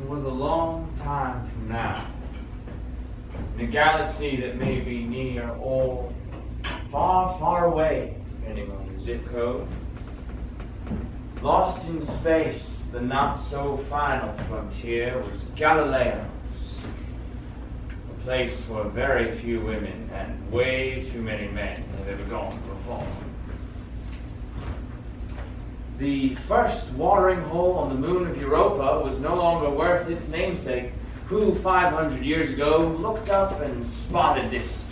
was a long time from now, in a galaxy that may be near or far, far away, depending on your zip code. Lost in space, the not-so-final frontier was Galileo's, a place where very few women and way too many men have ever gone before. The first watering hole on the moon of Europa was no longer worth its namesake, who 500 years ago looked up and spotted this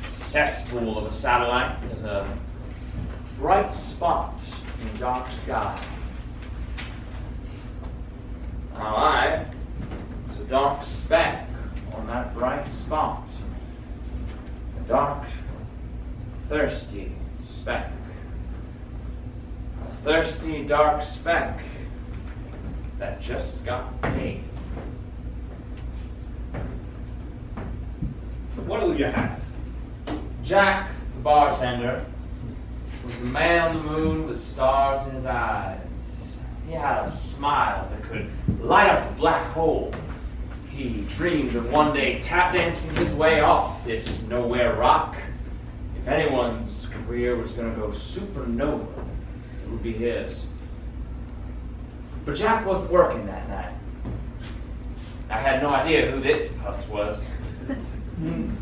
cesspool of a satellite as a bright spot in the dark sky. Now I was a dark speck on that bright spot, a dark, thirsty speck. A thirsty, dark speck that just got paid. What'll you have? Jack, the bartender, was a man on the moon with stars in his eyes. He had a smile that could light up a black hole. He dreamed of one day tap dancing his way off this nowhere rock. If anyone's career was going to go supernova, it would be his. But Jack wasn't working that night. I had no idea who this puss was.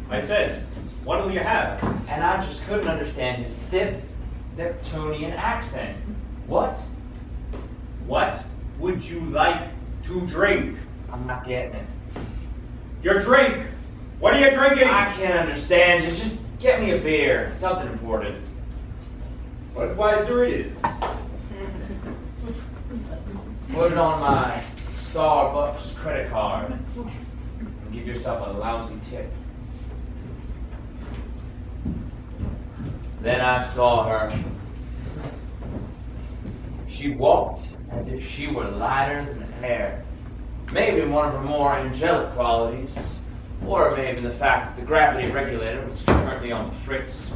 I said, what'll you have? And I just couldn't understand his thick Neptunian accent. What? What would you like to drink? I'm not getting it. Your drink! What are you drinking? I can't understand you. Just get me a beer. Something important. Budweiser it is. Put it on my Starbucks credit card. And give yourself a lousy tip. Then I saw her. She walked as if she were lighter than air. Maybe one of her more angelic qualities, or maybe the fact that the gravity regulator was currently on the fritz.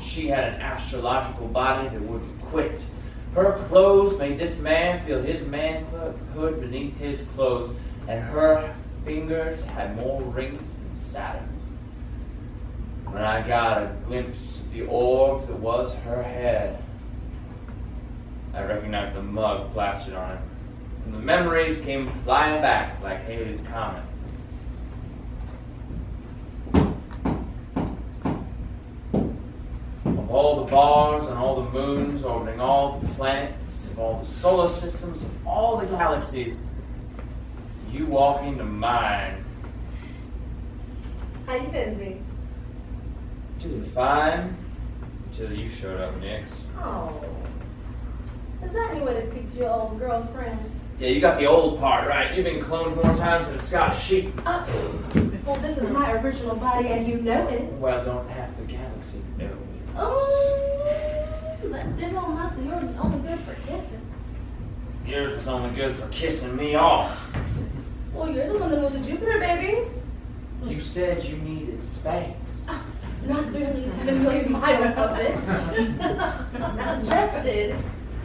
She had an astrological body that wouldn't quit. Her clothes made this man feel his manhood beneath his clothes, and her fingers had more rings than Saturn. When I got a glimpse of the orb that was her head, I recognized the mug plastered on it, and the memories came flying back like Halley's Comet. Of all the bars and all the moons orbiting all the planets, of all the solar systems, of all the galaxies, you walk into mine. How you been, Zeek? Doing fine, until you showed up, Nix. Oh. Is that any way to speak to your old girlfriend? Yeah, you got the old part right. You've been cloned more times than a Scottish sheep. Well, this is my original body, and you know it. Well, don't half the galaxy know. Oh, that big old mouth of yours is only good for kissing. Yours was only good for kissing me off. Well, you're the one that moved to Jupiter, baby. You said you needed space. Not 307 million miles of it. I suggested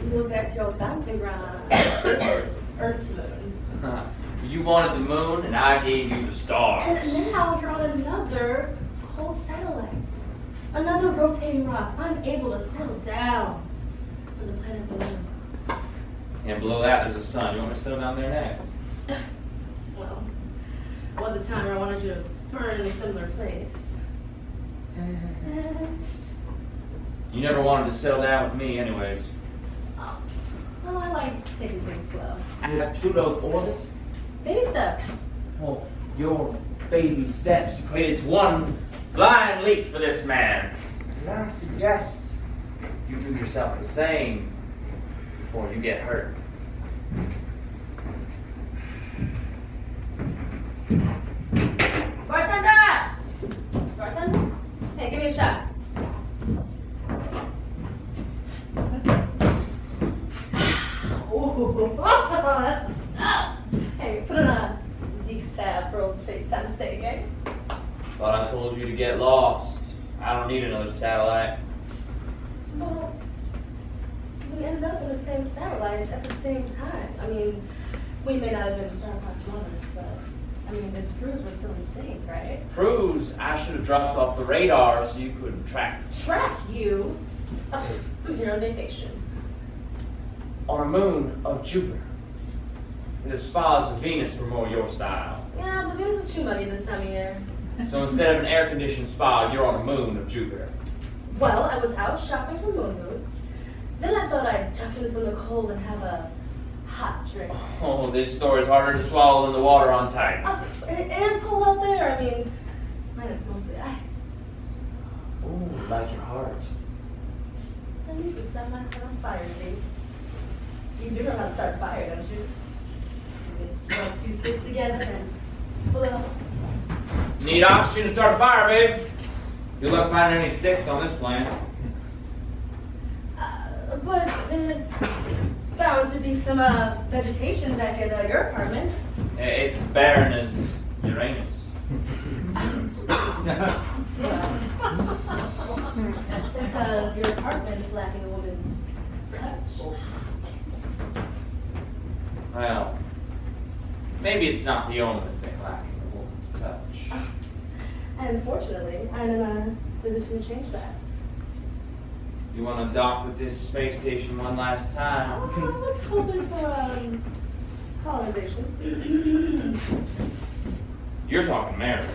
you go back to your old bouncing ground, Earth's moon. You wanted the moon, and I gave you the stars. And now you're on another cold satellite. Another rotating rock, unable to settle down on the planet below. And below that, there's a sun. You want me to settle down there next? Well, there was a time where I wanted you to burn in a similar place. You never wanted to settle down with me anyways. Oh, well, I like taking things slow. As Pluto's orbit? Baby steps. Well, your baby steps equated to one flying leap for this man. And I suggest you do yourself the same before you get hurt. Bartender! Bartender? Hey, give me a shot. Ooh, that's the stuff. Hey, put it on Zeek's tab for old space time sake, eh? Thought I told you to get lost. I don't need another satellite. Well, we ended up in a same satellite at the same time. I mean, we may not have been star-crossed lovers, but I mean, this cruise was still in sync, right? Proves I should have dropped off the radar so you could track Track you? I'm here on vacation. on a moon of Jupiter. The spas of Venus were more your style. Yeah, but Venus is too muddy this time of year. So instead of an air-conditioned spa, you're on a moon of Jupiter. Well, I was out shopping for moon boots. Then I thought I'd duck in from the cold and have a hot drink. Oh, this story's harder to swallow than the water on tap. It is cold out there. I mean, this planet's mostly ice. Ooh, like your heart. I used to set my heart on fire, Zeek. You do know how to start a fire, don't you? You rub 2 sticks together and pull it up. Need oxygen to start a fire, babe. Good luck finding any sticks on this planet. But there's bound to be some vegetation back at your apartment. It's as barren as Uranus. That's because your apartment's lacking a woman's touch. Well, maybe it's not the only thing lacking a woman's touch. And fortunately, I'm in a position to change that. You want to dock with this space station one last time? I was hoping for colonization. You're talking marriage.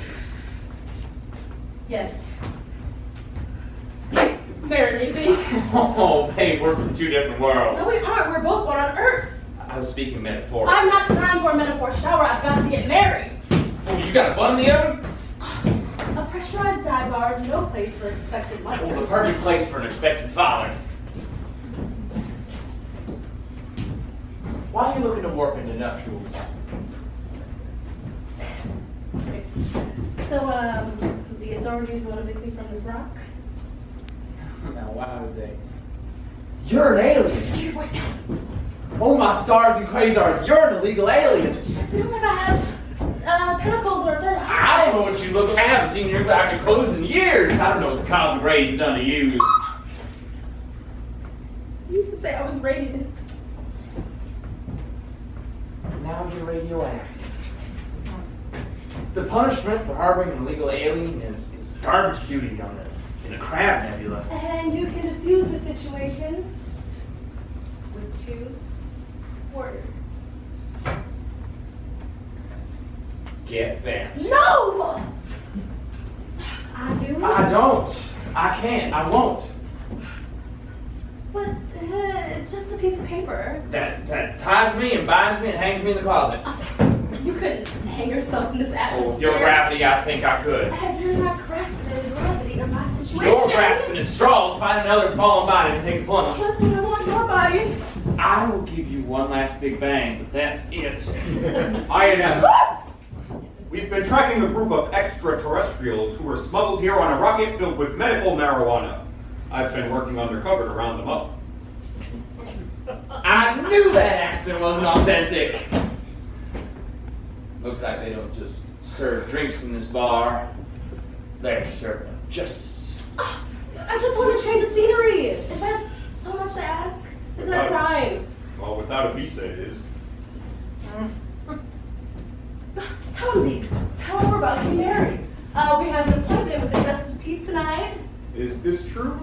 Yes. Marry me, Zeek. Oh, babe, we're from two different worlds. No, we aren't. We're both born on Earth. I was speaking metaphorically. I'm not time for a metaphor shower. I've got to get married. Oh, you got a bun in the oven? A pressurized dive bar is no place for expected mother. Oh, the perfect place for an expected father. Why are you looking to warp into nuptials? So, the authorities want to evict me from this rock? Now, why would they? You're an alien! Get your voice down. Oh, my stars and quasars, you're an illegal alien! It's not like I have tentacles or a third eye. I don't know what you look like. I haven't seen your back of clothes in years. I don't know what the cosmic rays have done to you. You used to say I was radiant. Now you're radioactive. The punishment for harboring an illegal alien is garbage duty in the Crab Nebula. And you can defuse the situation with 2 words. Get bent. No! I do? I don't. I can't. I won't. But it's just a piece of paper. That ties me and binds me and hangs me in the closet. You couldn't hang yourself in this Oh, atmosphere. with your gravity, I think I could. And you're not grasping the gravity of my situation. You're grasping at straws, find another fallen body to take the plunge. But I want your body. I will give you one last big bang, but that's it. INS. We've been tracking a group of extraterrestrials who were smuggled here on a rocket filled with medical marijuana. I've been working undercover to round them up. I knew that accent wasn't authentic. Looks like they don't just serve drinks in this bar. They're serving up justice. I just want to change the scenery. Is that so much to ask? Is that a crime? Well, without a visa it is. Tell him, Zeek. Tell him we're about to be married. We have an appointment with the Justice of Peace tonight. Is this true?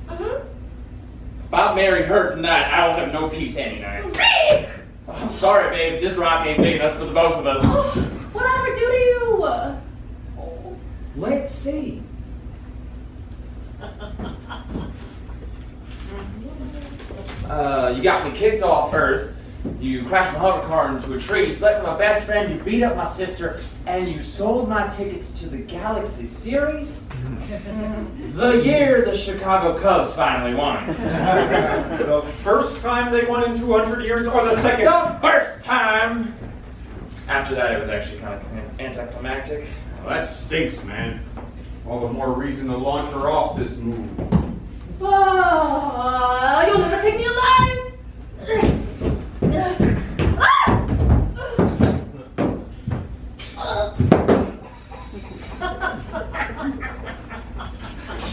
If I marry her tonight, I will have no peace any night. Zeek! I'm sorry, babe. This rock ain't big enough for the both of us. What did I ever do to you? Let's see. You got me kicked off Earth. You crashed my hover car into a tree. You slept with my best friend. You beat up my sister. And you sold my tickets to the Galaxy Series? The year the Chicago Cubs finally won. The first time they won in 200 years, or the second? The first time! After that, it was actually kind of anticlimactic. Well, that stinks, man. All the more reason to launch her off this move. Oh, you'll never take me alive!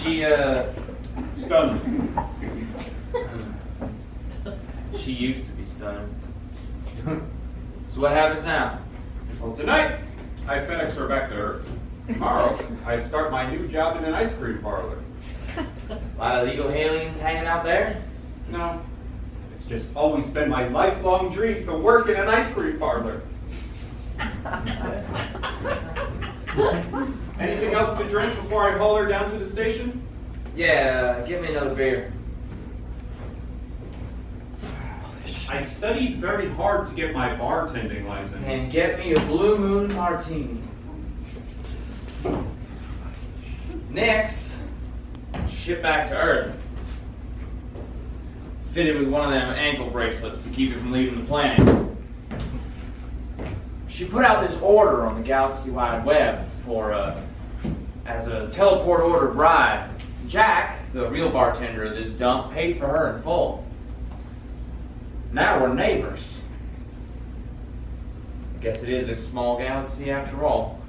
She, stunned me. She used to be stunning. So what happens now? Well, tonight, I FedEx her back to Earth. Tomorrow, I start my new job in an ice cream parlor. A lot of illegal aliens hanging out there? No, it's just always been my lifelong dream to work in an ice cream parlor. Anything else to drink before I haul her down to the station? Yeah, give me another beer. I studied very hard to get my bartending license. And get me a Blue Moon Martini. Next, ship back to Earth. Fitted with one of them ankle bracelets to keep it from leaving the planet. She put out this order on the galaxy-wide web for as a teleport order bribe. Jack, the real bartender of this dump, paid for her in full. Now we're neighbors. I guess it is a small galaxy after all.